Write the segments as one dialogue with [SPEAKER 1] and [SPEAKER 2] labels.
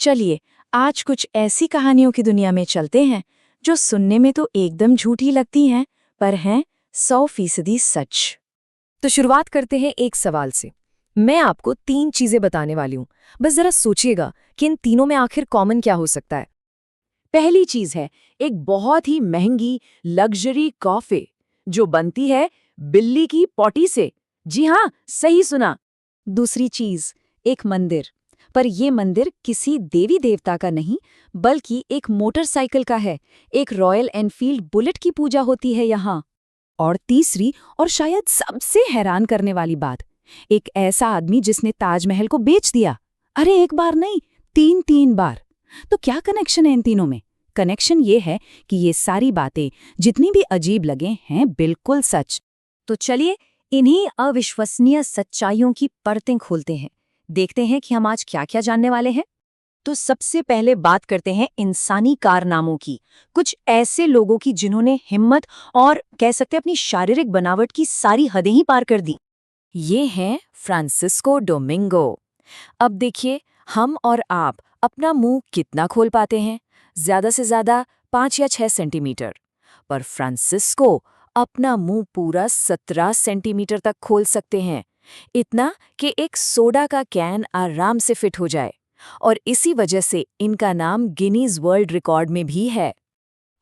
[SPEAKER 1] चलिए, आज कुछ ऐसी कहानियों की दुनिया में चलते हैं जो सुनने में तो एकदम झूठी लगती हैं, पर हैं 100% सच।
[SPEAKER 2] तो शुरुआत करते हैं एक सवाल से। मैं आपको 3 चीजें बताने वाली हूँ। बस जरा सोचिएगा कि इन तीनों में आखिर कॉमन क्या हो सकता है।
[SPEAKER 1] पहली चीज है एक बहुत ही महंगी लग्जरी कॉफी जो बनती है बिल्ली की पॉटी से। जी हाँ, सही सुना। दूसरी चीज एक मंदिर, पर ये मंदिर किसी देवी देवता का नहीं बल्कि एक मोटरसाइकिल का है। एक रॉयल एनफील्ड बुलेट की पूजा होती है यहाँ। और तीसरी और शायद सबसे हैरान करने वाली बात, एक ऐसा आदमी जिसने ताजमहल को बेच दिया। अरे एक बार नहीं, 3 बार। तो क्या कनेक्शन है इन तीनों में? कनेक्शन ये है कि ये सारी बातें जितनी भी अजीब लगे हैं बिल्कुल सच। तो चलिए इन्हीं अविश्वसनीय सच्चाइयों की परतें खोलते हैं। देखते हैं कि हम आज क्या क्या जानने वाले हैं। तो सबसे पहले बात करते हैं इंसानी कारनामों की, कुछ ऐसे लोगों की जिन्होंने हिम्मत और कह सकते हैं अपनी शारीरिक बनावट की सारी हदें ही पार कर दी। ये हैं फ्रांसिस्को डोमिंगो। अब देखिए, हम और आप अपना मुंह कितना खोल पाते हैं? ज्यादा से ज्यादा 5 या 6 सेंटीमीटर। पर फ्रांसिस्को अपना मुंह पूरा 17 सेंटीमीटर तक खोल सकते हैं। इतना कि एक सोडा का कैन आराम से फिट हो जाए। और इसी वजह से इनका नाम गिनीज वर्ल्ड रिकॉर्ड में भी है।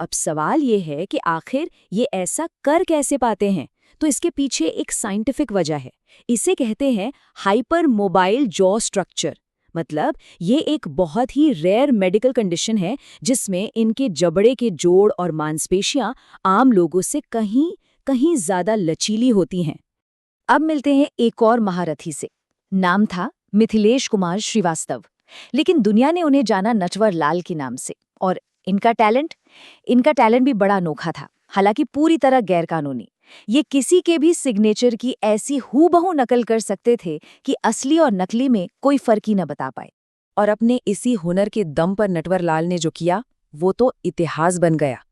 [SPEAKER 1] अब सवाल ये है कि आखिर ये ऐसा कर कैसे पाते हैं? तो इसके पीछे एक साइंटिफिक वजह है। इसे कहते हैं हाइपर मोबाइल जॉ स्ट्रक्चर। मतलब ये एक बहुत ही रेयर मेडिकल कंडीशन है जिसमें इनके जबड़े के जोड़ और मांसपेशियां आम लोगों से कहीं कहीं ज्यादा लचीली होती हैं। अब मिलते हैं एक और महारथी से। नाम था मिथिलेश कुमार श्रीवास्तव, लेकिन दुनिया ने उन्हें जाना नटवर लाल के नाम से। और इनका टैलेंट भी बड़ा अनोखा था, हालांकि पूरी तरह गैरकानूनी। ये किसी के भी सिग्नेचर की ऐसी हूबहू नकल कर सकते थे कि असली और नकली में कोई फर्क ही न बता पाए। और अपने इसी हुनर के दम पर नटवर लाल ने जो किया वो तो इतिहास बन गया।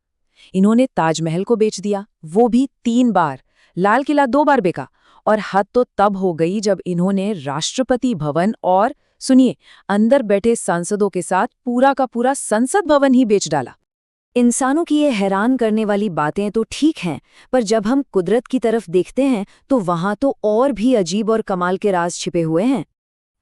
[SPEAKER 1] इन्होंने ताजमहल को बेच दिया, वो भी 3 बार। लाल किला 2 बार बिका। और हद तो तब हो गई जब इन्होंने राष्ट्रपति भवन और सुनिए, अंदर बैठे सांसदों के साथ पूरा का पूरा संसद भवन ही बेच डाला। इंसानों की ये हैरान करने वाली बातें तो ठीक हैं, पर जब हम कुदरत की तरफ देखते हैं तो वहां तो और भी अजीब और कमाल के राज छिपे हुए हैं।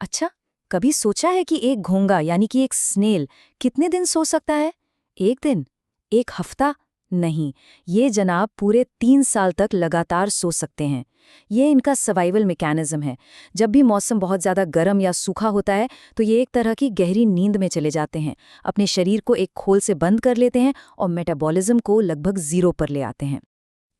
[SPEAKER 1] अच्छा, कभी सोचा है कि एक घोंगा यानी कि एक स्नेल कितने दिन सो सकता है? 1 दिन? 1 हफ्ता? नहीं, ये जनाब पूरे 3 साल तक लगातार सो सकते हैं। ये इनका सर्वाइवल मैकेनिज्म है। जब भी मौसम बहुत ज़्यादा गर्म या सूखा होता है तो ये एक तरह की गहरी नींद में चले जाते हैं, अपने शरीर को एक खोल से बंद कर लेते हैं और मेटाबॉलिज्म को लगभग 0 पर ले आते हैं।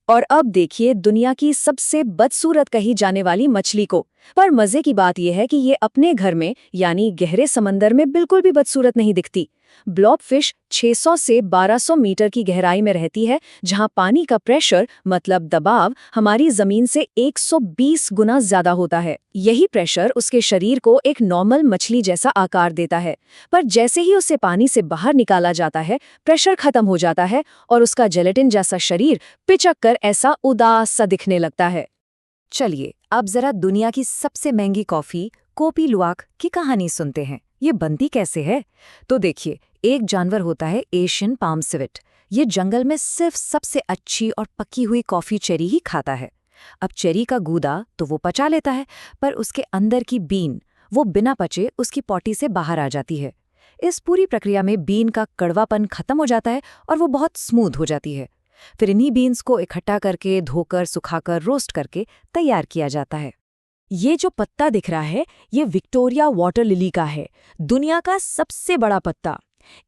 [SPEAKER 1] और अब देखिए दुनिया की सबसे बदसूरत कही जाने वाली मछली को। पर मजे की बात यह है कि ये अपने घर में यानी गहरे समंदर में बिल्कुल भी बदसूरत नहीं दिखती। ब्लॉबफिश 600 से 1200 मीटर की गहराई में रहती है, जहां पानी का प्रेशर मतलब दबाव हमारी जमीन से 120 गुना ज्यादा होता है। यही प्रेशर उसके शरीर को एक नॉर्मल मछली जैसा आकार देता है। पर जैसे ही उसे पानी से बाहर निकाला जाता है, प्रेशर खत्म हो जाता है और उसका जेलेटिन जैसा शरीर पिचक कर ऐसा उदास सा दिखने लगता है। चलिए अब जरा दुनिया की सबसे महंगी कॉफी कोपी लुवाक की कहानी सुनते हैं। ये बनती कैसे है? तो देखिए, एक जानवर होता है एशियन पाम सिवेट। ये जंगल में सिर्फ सबसे अच्छी और पकी हुई कॉफी चेरी ही खाता है। अब चेरी का गूदा तो वो पचा लेता है, पर उसके अंदर की बीन वो बिना पचे उसकी पॉटी से बाहर आ जाती है। इस पूरी प्रक्रिया में बीन का कड़वापन खत्म हो जाता है और वो बहुत स्मूथ हो जाती है। फिर इन्हीं बीन्स को इकट्ठा करके धोकर सुखाकर रोस्ट करके तैयार किया जाता है। ये जो पत्ता दिख रहा है ये विक्टोरिया वाटर लिली का है, दुनिया का सबसे बड़ा पत्ता।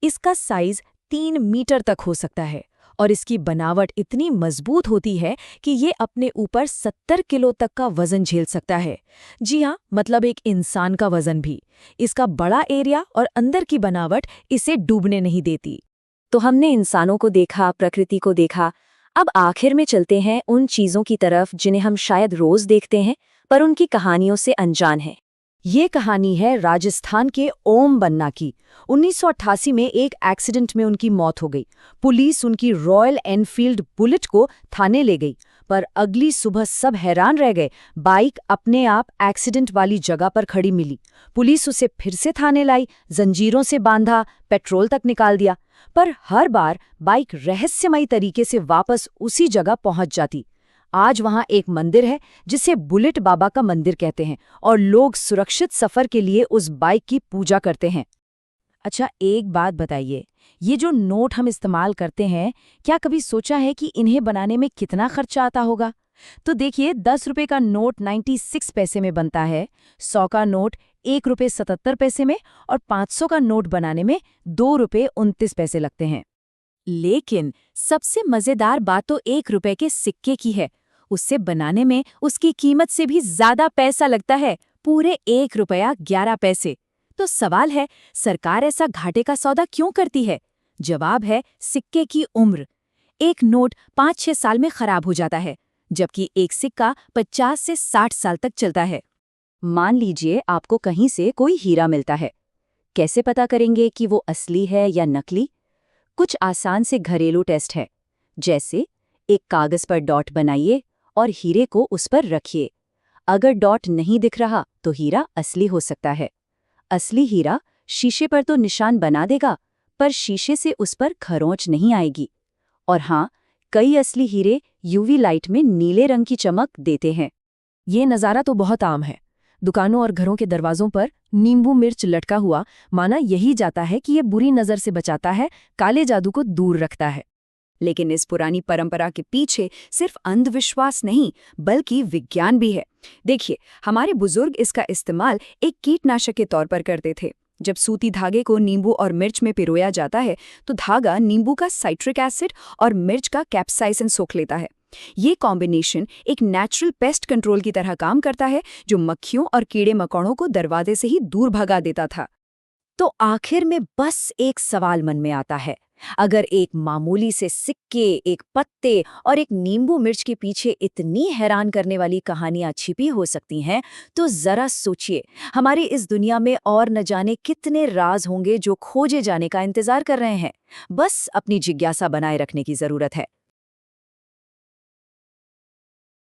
[SPEAKER 1] इसका साइज 3 मीटर तक हो सकता है और इसकी बनावट इतनी मजबूत होती है कि ये अपने ऊपर 70 किलो तक का वजन झेल सकता है। जी हाँ, मतलब एक इंसान का वजन भी। इसका बड़ा एरिया और अंदर की बनावट इसे डूबने नहीं देती। तो हमने इंसानों को देखा, प्रकृति को देखा। अब आखिर में चलते हैं उन चीजों की तरफ जिन्हें हम शायद रोज देखते हैं पर उनकी कहानियों से अनजान हैं। ये कहानी है राजस्थान के ओम बन्ना की। 1988 में एक एक्सीडेंट में उनकी मौत हो गई। पुलिस उनकी रॉयल एनफील्ड बुलेट को थाने ले गई, पर अगली सुबह सब हैरान रह गए। बाइक अपने आप एक्सीडेंट वाली जगह पर खड़ी मिली। पुलिस उसे फिर से थाने लाई, जंजीरों से बांधा, पेट्रोल तक निकाल दिया, पर हर बार बाइक रहस्यमयी तरीके से वापस उसी जगह पहुंच जाती। आज वहां एक मंदिर है जिसे बुलेट बाबा का मंदिर कहते हैं और लोग सुरक्षित सफर के लिए उस बाइक की पूजा करते हैं। अच्छा, एक बात बताइए, ये जो नोट हम इस्तेमाल करते हैं, क्या कभी सोचा है कि इन्हें बनाने में कितना खर्चा आता होगा? तो देखिए, 10 रुपए का नोट 96 पैसे में बनता है, 100 का नोट 1 रुपए 77 पैसे में और 500 का नोट बनाने में 2 रुपए 29 पैसे लगते हैं। लेकिन सबसे मजेदार बात तो 1 रुपए के सिक्के की है। उससे बनाने में उसकी कीमत से भी ज्यादा पैसा लगता है, पूरे 1 रुपया 11 पैसे। तो सवाल है, सरकार ऐसा घाटे का सौदा क्यों करती है? जवाब है सिक्के की उम्र। एक नोट 5-6 साल में खराब हो जाता है, जबकि एक सिक्का 50 से 60 साल तक चलता है। मान लीजिए आपको कहीं से कोई हीरा मिलता है। कैसे पता करेंगे कि वो असली है या नकली? कुछ आसान से घरेलू टेस्ट है, जैसे एक कागज पर डॉट बनाइए और हीरे को उस पर रखिए। अगर डॉट नहीं दिख रहा तो हीरा असली हो सकता है। असली हीरा शीशे पर तो निशान बना देगा, पर शीशे से उस पर खरोंच नहीं आएगी। और हाँ, कई असली हीरे यूवी लाइट में नीले रंग की चमक देते हैं।
[SPEAKER 2] ये नज़ारा तो बहुत आम है। दुकानों और घरों के दरवाजों पर नींबू मिर्च लटका हुआ, माना यही जाता है कि ये बुरी नज़र से बचाता है, काले जादू को दूर रखता है।
[SPEAKER 1] लेकिन इस पुरानी परंपरा के पीछे सिर्फ अंधविश्वास नहीं, बल्कि विज्ञान भी है। देखिए, हमारे बुजुर्ग इसका इस्तेमाल एक कीटनाशक के तौर पर करते थे। जब सूती धागे को नींबू और मिर्च में पिरोया जाता है, तो धागा नींबू का साइट्रिक एसिड और मिर्च का कैप्साइसिन सोख लेता है। ये कॉम्बिनेशन एक नेचुरल पेस्ट कंट्रोल की तरह काम करता है, जो मक्खियों और कीड़े मकोड़ों को दरवाजे से ही दूर भगा देता था। तो आखिर में बस एक सवाल मन में आता है, अगर एक मामूली से सिक्के, एक पत्ते और एक नींबू मिर्च के पीछे इतनी हैरान करने वाली कहानियां छिपी हो सकती हैं, तो जरा सोचिए, हमारी इस दुनिया में और न जाने कितने राज होंगे जो खोजे जाने का इंतजार कर रहे हैं। बस अपनी जिज्ञासा बनाए रखने की जरूरत है।